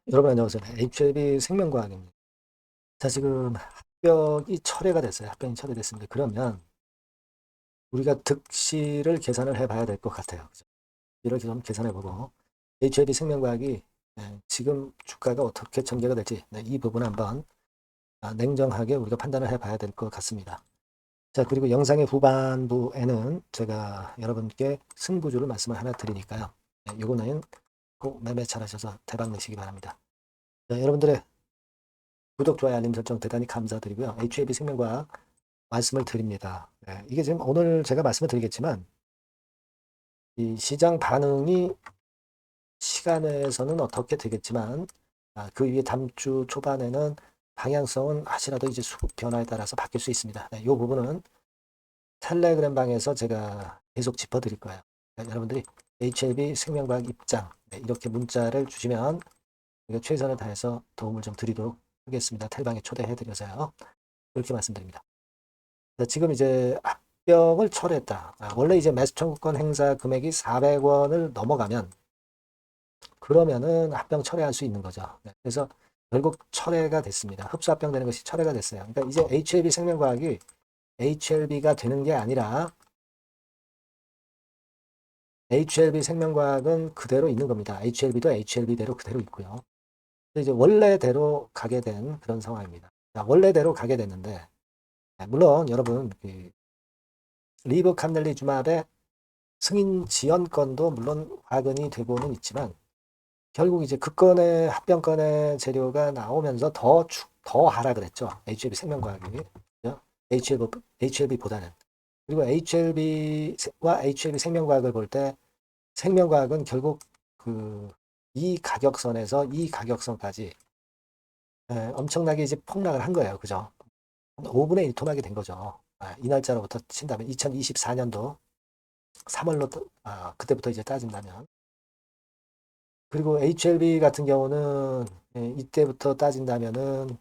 여러분 안녕하세요. HLB 생명과학입니다. 자, 지금 합격이 철회가 됐어요. 합격이 철회됐습니다. 그러면 우리가 득실을 계산을 해봐야 될 것 같아요. 그죠? 이를 좀 계산해보고 HLB 생명과학이 지금 주가가 어떻게 전개가 될지 이 부분 한번 냉정하게 우리가 판단을 해봐야 될 것 같습니다. 자, 그리고 영상의 후반부에는 제가 여러분께 승부주를 말씀을 하나 드리니까요. 요거는 꼭 매매 잘하셔서 대박 내시기 바랍니다. 자, 여러분들의 구독, 좋아요, 알림 설정 대단히 감사드리고요. HAB 생명과학 말씀을 드립니다. 이게 지금 오늘 제가 말씀을 드리겠지만 이 시장 반응이 시간에서는 어떻게 되겠지만 그 위에 다음 주 초반에는 방향성은 하시라도 이제 수급 변화에 따라서 바뀔 수 있습니다. 이 부분은 텔레그램 방에서 제가 계속 짚어드릴 거예요. 여러분들이 HLB 생명과학 입장 이렇게 문자를 주시면 최선을 다해서 도움을 좀 드리도록 하겠습니다. 텔방에 초대해드려서요. 그렇게 말씀드립니다. 지금 이제 합병을 철회했다. 원래 이제 매수 청구권 행사 금액이 400원을 넘어가면 그러면은 합병 철회할 수 있는 거죠. 그래서 결국 철회가 됐습니다. 흡수 합병되는 것이 철회가 됐어요. 그러니까 이제 HLB 생명과학이 HLB가 되는 게 아니라 HLB 생명과학은 그대로 있는 겁니다. HLB도 HLB대로 그대로 있고요. 이제 원래대로 가게 된 그런 상황입니다. 원래대로 가게 됐는데 물론 여러분 리브캄넬리주맙의 승인 지연건도 물론 화근이 되고는 있지만 결국 이제 그 건의 합병건의 재료가 나오면서 더 하락을 했죠. HLB 생명과학이. HLB보다는. 그리고 HLB와 HLB 생명과학을 볼 때 생명과학은 결국 이 가격선에서 이 가격선까지 엄청나게 이제 폭락을 한 거예요. 그죠? 5분의 1 토막이 된 거죠. 이 날짜로부터 친다면 2024년도 3월로 그때부터 이제 따진다면 그리고 HLB 같은 경우는 이때부터 따진다면은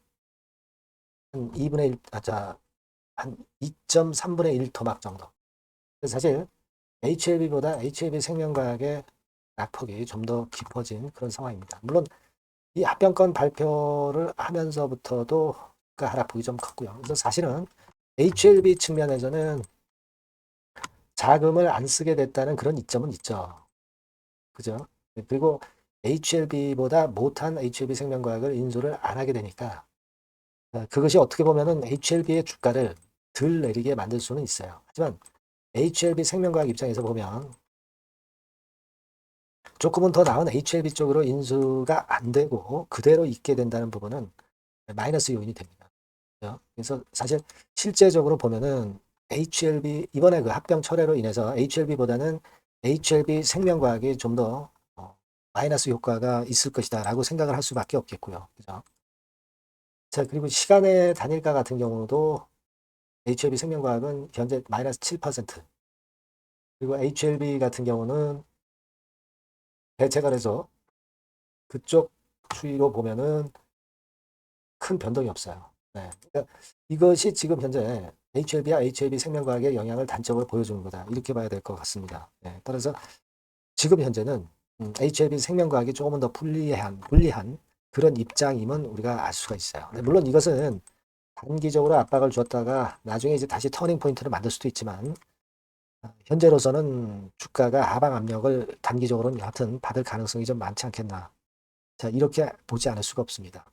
한 2분의 1, 한 2.3분의 1 토막 정도. 그래서 사실 HLB보다 HLB 생명과학의 낙폭이 좀 더 깊어진 그런 상황입니다. 물론 이 합병권 발표를 하면서부터도 그 하락폭이 좀 컸고요. 그래서 사실은 HLB 측면에서는 자금을 안 쓰게 됐다는 그런 이점은 있죠. 그죠? 그리고 HLB보다 못한 HLB 생명과학을 인수를 안 하게 되니까 그것이 어떻게 보면은 HLB의 주가를 덜 내리게 만들 수는 있어요. 하지만 HLB 생명과학 입장에서 보면 조금은 더 나은 HLB 쪽으로 인수가 안 되고 그대로 있게 된다는 부분은 마이너스 요인이 됩니다. 그래서 사실 실제적으로 보면은 HLB 이번에 그 합병 철회로 인해서 HLB보다는 HLB 생명과학이 좀 더 마이너스 효과가 있을 것이다라고 생각을 할 수밖에 없겠고요. 그죠? 자, 그리고 시간의 단일가 같은 경우도 HLB 생명과학은 현재 마이너스 7%, 그리고 HLB 같은 경우는 대체가 돼서 그쪽 추이로 보면은 큰 변동이 없어요. 그러니까 이것이 지금 현재 HLB와 HLB 생명과학의 영향을 단적으로 보여주는 거다. 이렇게 봐야 될 것 같습니다. 따라서 지금 현재는 HLB 생명과학이 조금은 더 불리한 그런 입장임은 우리가 알 수가 있어요. 물론 이것은 단기적으로 압박을 줬다가 나중에 이제 다시 터닝 포인트를 만들 수도 있지만 현재로서는 주가가 하방 압력을 단기적으로는 여하튼 받을 가능성이 좀 많지 않겠나. 자, 이렇게 보지 않을 수가 없습니다.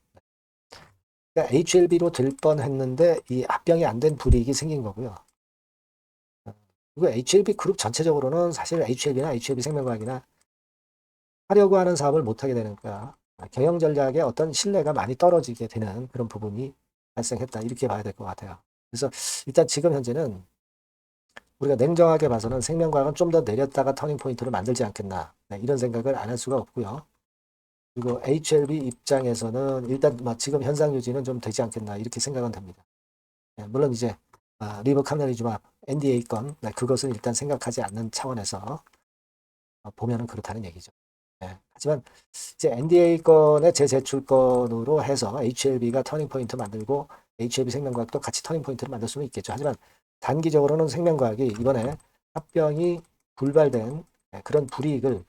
그러니까 HLB로 될 뻔했는데 이 합병이 안 된 불이익이 생긴 거고요. 그리고 HLB 그룹 전체적으로는 사실 HLB나 HLB 생명과학이나 하려고 하는 사업을 못하게 되는 거야. 경영 전략에 어떤 신뢰가 많이 떨어지게 되는 그런 부분이 발생했다. 이렇게 봐야 될 것 같아요. 그래서 일단 지금 현재는 우리가 냉정하게 봐서는 생명과학은 좀 더 내렸다가 터닝 포인트를 만들지 않겠나. 이런 생각을 안 할 수가 없고요. 그리고 HLB 입장에서는 일단 지금 현상 유지는 좀 되지 않겠나 이렇게 생각은 됩니다. 물론 이제 리버캄나리주마 NDA 건 그것은 일단 생각하지 않는 차원에서 보면은 그렇다는 얘기죠. 하지만 이제 NDA 건의 재제출건으로 해서 HLB가 터닝 포인트 만들고 HLB 생명과학도 같이 터닝 포인트를 만들 수는 있겠죠. 하지만 단기적으로는 생명과학이 이번에 합병이 불발된 그런 불이익을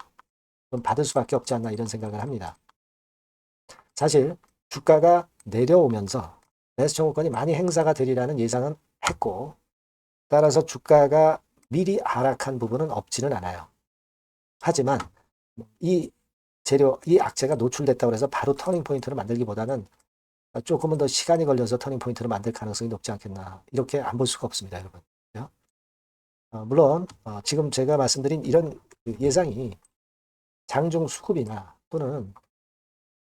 좀 받을 수밖에 없지 않나 이런 생각을 합니다. 사실 주가가 내려오면서 매수 청구권이 많이 행사가 되리라는 예상은 했고, 따라서 주가가 미리 하락한 부분은 없지는 않아요. 하지만 이 재료, 이 악재가 노출됐다고 해서 바로 터닝 포인트를 만들기보다는 조금은 더 시간이 걸려서 터닝 포인트를 만들 가능성이 높지 않겠나. 이렇게 안 볼 수가 없습니다, 여러분. 물론 지금 제가 말씀드린 이런 예상이 장중 수급이나 또는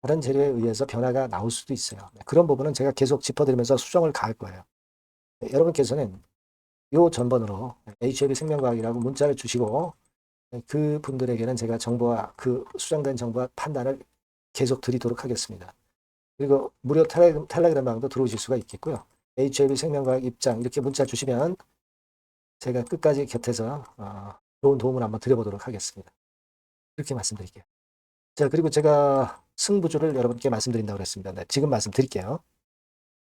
다른 재료에 의해서 변화가 나올 수도 있어요. 그런 부분은 제가 계속 짚어드리면서 수정을 가할 거예요. 여러분께서는 요 전번으로 HLB 생명과학이라고 문자를 주시고 그 분들에게는 제가 정보와 그 수정된 정보와 판단을 계속 드리도록 하겠습니다. 그리고 무료 텔레그램 방도 들어오실 수가 있겠고요. HLB 생명과학 입장 이렇게 문자 주시면 제가 끝까지 곁에서 좋은 도움을 한번 드려보도록 하겠습니다. 이렇게 말씀드릴게요. 자, 그리고 제가 승부주를 여러분께 말씀드린다고 그랬습니다. 네, 지금 말씀드릴게요.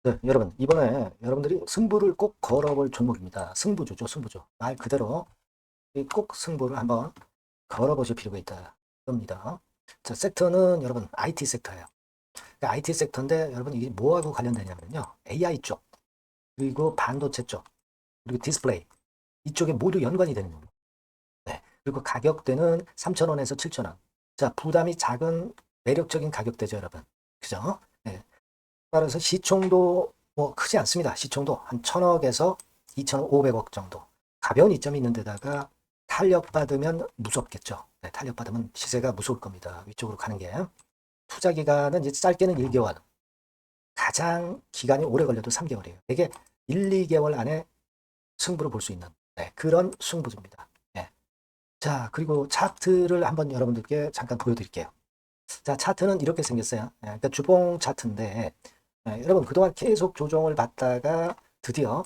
네, 여러분, 이번에 여러분들이 승부를 꼭 걸어볼 종목입니다. 승부주죠, 승부주. 말 그대로 꼭 승부를 한번 걸어보실 필요가 있다. 겁니다. 자, 섹터는 여러분 IT 섹터예요. IT 섹터인데 여러분 이게 뭐하고 관련되냐면요. AI 쪽, 그리고 반도체 쪽, 그리고 디스플레이 이쪽에 모두 연관이 되는 겁니다. 네. 그리고 가격대는 3,000원에서 7,000원. 자, 부담이 작은 매력적인 가격대죠, 여러분. 그죠? 네. 따라서 시총도 뭐 크지 않습니다. 시총도 한 1,000억에서 2,500억 정도. 가벼운 이점이 있는 데다가 탄력받으면 무섭겠죠. 네, 탄력받으면 시세가 무서울 겁니다. 위쪽으로 가는 게. 투자 기간은 이제 짧게는 1개월. 가장 기간이 오래 걸려도 3개월이에요. 이게 1, 2개월 안에 승부를 볼 수 있는 그런 승부입니다. 네. 자, 그리고 차트를 한번 여러분들께 잠깐 보여드릴게요. 자, 차트는 이렇게 생겼어요. 그러니까 주봉 차트인데 여러분 그동안 계속 조정을 받다가 드디어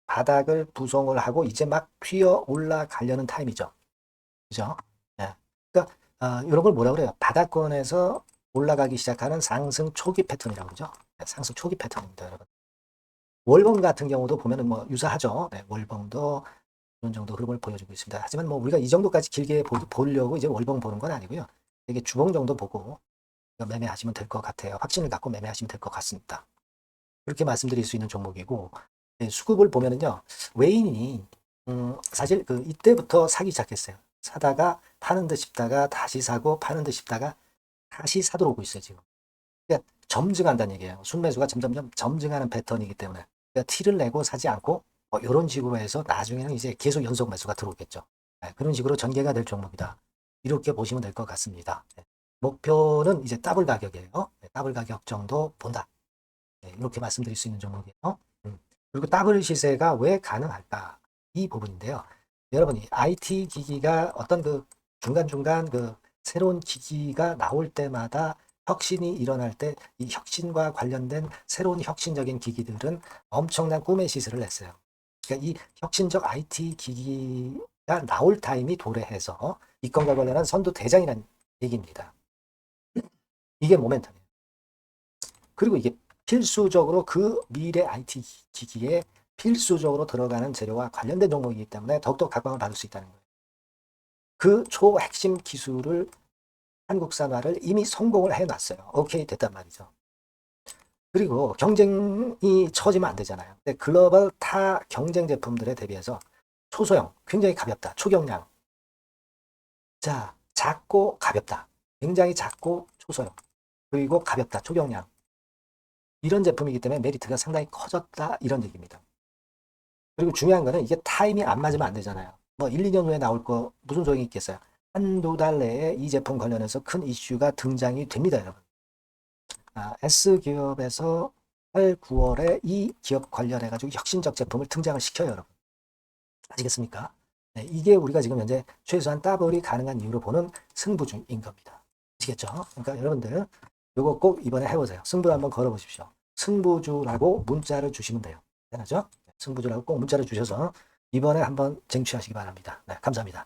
바닥을 부성을 하고 이제 막 튀어 올라가려는 타임이죠. 그죠? 네. 그러니까 이런 걸 뭐라 그래요? 바닥권에서 올라가기 시작하는 상승 초기 패턴이라고 그러죠. 네, 상승 초기 패턴입니다, 여러분. 월봉 같은 경우도 보면은 뭐 유사하죠. 네, 월봉도 이런 정도 흐름을 보여주고 있습니다. 하지만 뭐 우리가 이 정도까지 길게 보려고 이제 월봉 보는 건 아니고요. 이게 주봉 정도 보고 매매하시면 될 것 같아요. 확신을 갖고 매매하시면 될 것 같습니다. 그렇게 말씀드릴 수 있는 종목이고, 네, 수급을 보면은요, 외인이 사실 그 이때부터 사기 시작했어요. 사다가 파는 듯 싶다가 다시 사고 파는 듯 싶다가 다시 사도록 오고 있어요, 지금. 그러니까 점증한다는 얘기예요. 순매수가 점점점 점증하는 패턴이기 때문에. 그러니까 티를 내고 사지 않고 이런 식으로 해서 나중에는 이제 계속 연속 매수가 들어오겠죠. 네, 그런 식으로 전개가 될 종목이다. 이렇게 보시면 될 것 같습니다. 네, 목표는 이제 더블 가격이에요. 네, 더블 가격 정도 본다. 네, 이렇게 말씀드릴 수 있는 종목이에요. 그리고 더블 시세가 왜 가능할까? 이 부분인데요. 여러분이 IT 기기가 어떤 그 중간중간 그 새로운 기기가 나올 때마다 혁신이 일어날 때 이 혁신과 관련된 새로운 혁신적인 기기들은 엄청난 꿈의 시세를 냈어요. 그러니까 이 혁신적 IT 기기가 나올 타임이 도래해서 이건과 관련한 선두 대장이라는 얘기입니다. 이게 모멘텀이에요. 그리고 이게 필수적으로 그 미래 IT 기기에 필수적으로 들어가는 재료와 관련된 종목이기 때문에 더욱더 각광을 받을 수 있다는 거예요. 그 초핵심 기술을 한국산화를 이미 성공을 해놨어요. 오케이 됐단 말이죠. 그리고 경쟁이 처지면 안 되잖아요. 근데 글로벌 타 경쟁 제품들에 대비해서 초소형, 굉장히 가볍다. 초경량. 자, 작고 가볍다. 굉장히 작고 초소형. 그리고 가볍다. 초경량. 이런 제품이기 때문에 메리트가 상당히 커졌다. 이런 얘기입니다. 그리고 중요한 거는 이게 타임이 안 맞으면 안 되잖아요. 뭐 1, 2년 후에 나올 거 무슨 소용이 있겠어요. 한두 달 내에 이 제품 관련해서 큰 이슈가 등장이 됩니다, 여러분. S기업에서 8, 9월에 이 기업 관련해가지고 혁신적 제품을 등장을 시켜요, 여러분. 아시겠습니까? 네, 이게 우리가 지금 현재 최소한 더블이 가능한 이유로 보는 승부주인 겁니다. 아시겠죠? 그러니까 여러분들 이거 꼭 이번에 해보세요. 승부 한번 걸어보십시오. 승부주라고 문자를 주시면 돼요. 되나죠? 승부주라고 꼭 문자를 주셔서 이번에 한번 쟁취하시기 바랍니다. 네, 감사합니다.